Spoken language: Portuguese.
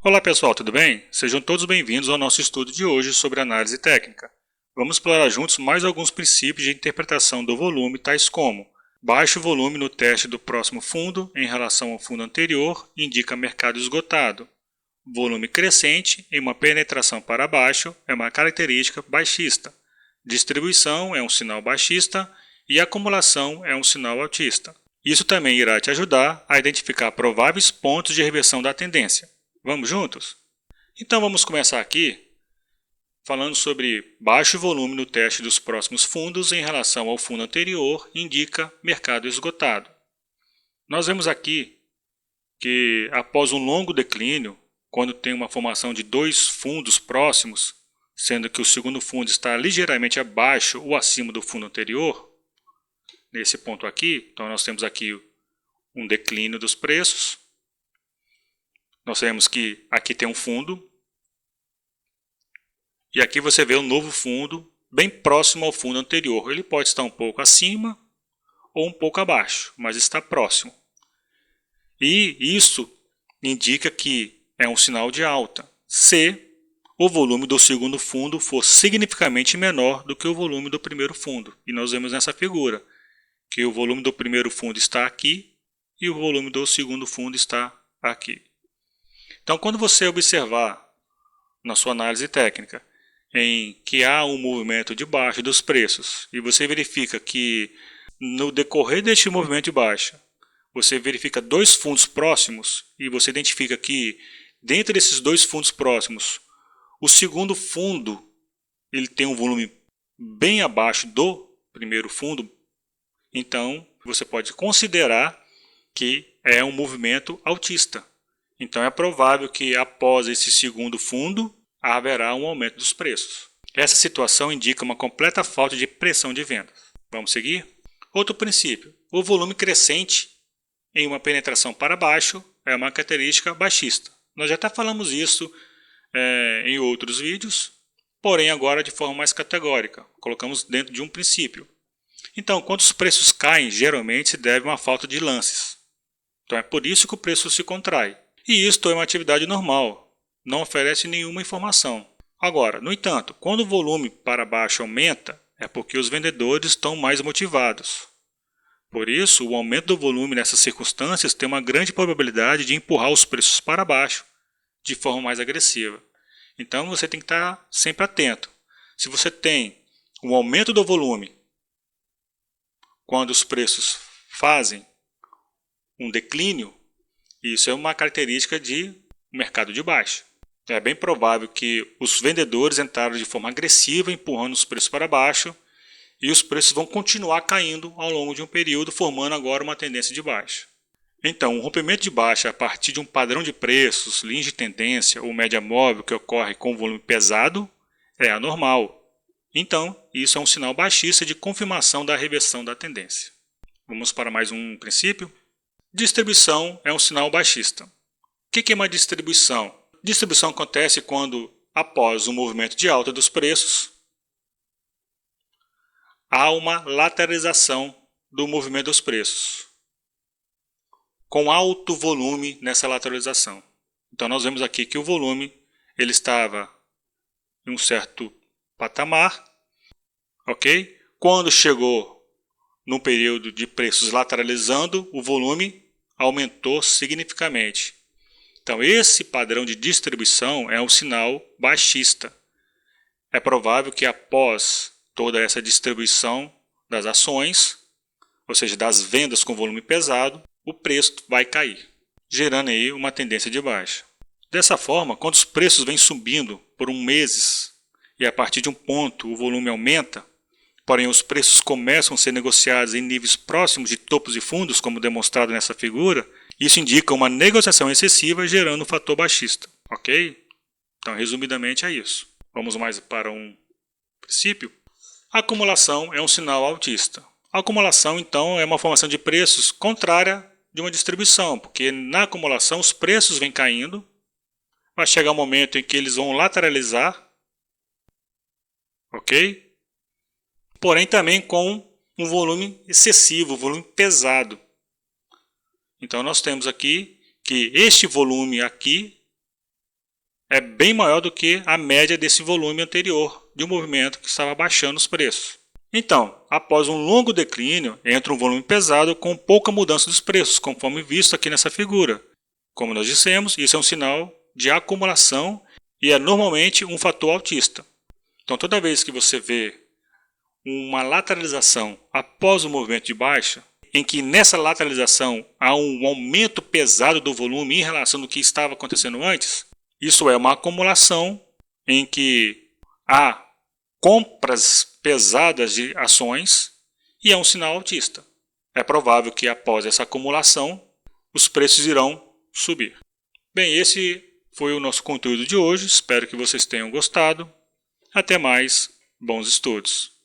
Olá pessoal, tudo bem? Sejam todos bem-vindos ao nosso estudo de hoje sobre análise técnica. Vamos explorar juntos mais alguns princípios de interpretação do volume, tais como: baixo volume no teste do próximo fundo em relação ao fundo anterior indica mercado esgotado. Volume crescente em uma penetração para baixo é uma característica baixista. Distribuição é um sinal baixista e acumulação é um sinal altista. Isso também irá te ajudar a identificar prováveis pontos de reversão da tendência. Vamos juntos? Então vamos começar aqui falando sobre baixo volume no teste dos próximos fundos em relação ao fundo anterior indica mercado esgotado. Nós vemos aqui que após um longo declínio, quando tem uma formação de dois fundos próximos, sendo que o segundo fundo está ligeiramente abaixo ou acima do fundo anterior, nesse ponto aqui, então nós temos aqui um declínio dos preços. Nós vemos que aqui tem um fundo, e aqui você vê um novo fundo bem próximo ao fundo anterior. Ele pode estar um pouco acima ou um pouco abaixo, mas está próximo. E isso indica que é um sinal de alta, se o volume do segundo fundo for significativamente menor do que o volume do primeiro fundo. E nós vemos nessa figura que o volume do primeiro fundo está aqui e o volume do segundo fundo está aqui. Então, quando você observar na sua análise técnica em que há um movimento de baixa dos preços e você verifica que no decorrer deste movimento de baixa você verifica dois fundos próximos e você identifica que dentro desses dois fundos próximos o segundo fundo ele tem um volume bem abaixo do primeiro fundo, então você pode considerar que é um movimento altista. Então é provável que após esse segundo fundo haverá um aumento dos preços. Essa situação indica uma completa falta de pressão de vendas. Vamos seguir? Outro princípio: o volume crescente em uma penetração para baixo é uma característica baixista. Nós já até falamos isso em outros vídeos, porém agora de forma mais categórica. Colocamos dentro de um princípio. Então, quando os preços caem, geralmente se deve a uma falta de lances. Então é por isso que o preço se contrai. E isto é uma atividade normal, não oferece nenhuma informação. Agora, no entanto, quando o volume para baixo aumenta, é porque os vendedores estão mais motivados. Por isso, o aumento do volume nessas circunstâncias tem uma grande probabilidade de empurrar os preços para baixo de forma mais agressiva. Então você tem que estar sempre atento. Se você tem um aumento do volume quando os preços fazem um declínio, isso é uma característica de mercado de baixa. É bem provável que os vendedores entraram de forma agressiva, empurrando os preços para baixo, e os preços vão continuar caindo ao longo de um período, formando agora uma tendência de baixa. Então, o rompimento de baixa a partir de um padrão de preços, linha de tendência ou média móvel que ocorre com volume pesado é anormal. Então, isso é um sinal baixista de confirmação da reversão da tendência. Vamos para mais um princípio? Distribuição é um sinal baixista. O que é uma distribuição? Distribuição acontece quando, após um movimento de alta dos preços, há uma lateralização do movimento dos preços, com alto volume nessa lateralização. Então nós vemos aqui que o volume ele estava em um certo patamar, ok? Quando chegou num período de preços lateralizando, o volume aumentou significativamente. Então esse padrão de distribuição é um sinal baixista. É provável que após toda essa distribuição das ações, ou seja, das vendas com volume pesado, o preço vai cair, gerando aí uma tendência de baixa. Dessa forma, quando os preços vêm subindo por meses e a partir de um ponto o volume aumenta, porém os preços começam a ser negociados em níveis próximos de topos e fundos, como demonstrado nessa figura, isso indica uma negociação excessiva gerando um fator baixista, ok? Então, resumidamente é isso. Vamos mais para um princípio. A acumulação é um sinal altista. A acumulação, então, é uma formação de preços contrária de uma distribuição, porque na acumulação os preços vêm caindo, vai chegar um momento em que eles vão lateralizar, ok? Porém também com um volume excessivo, um volume pesado. Então nós temos aqui que este volume aqui é bem maior do que a média desse volume anterior de um movimento que estava baixando os preços. Então, após um longo declínio, entra um volume pesado com pouca mudança dos preços, conforme visto aqui nessa figura. Como nós dissemos, isso é um sinal de acumulação e é normalmente um fator altista. Então, toda vez que você vê uma lateralização após o movimento de baixa, em que nessa lateralização há um aumento pesado do volume em relação ao que estava acontecendo antes, isso é uma acumulação em que há compras pesadas de ações e é um sinal altista. É provável que após essa acumulação, os preços irão subir. Bem, esse foi o nosso conteúdo de hoje. Espero que vocês tenham gostado. Até mais. Bons estudos.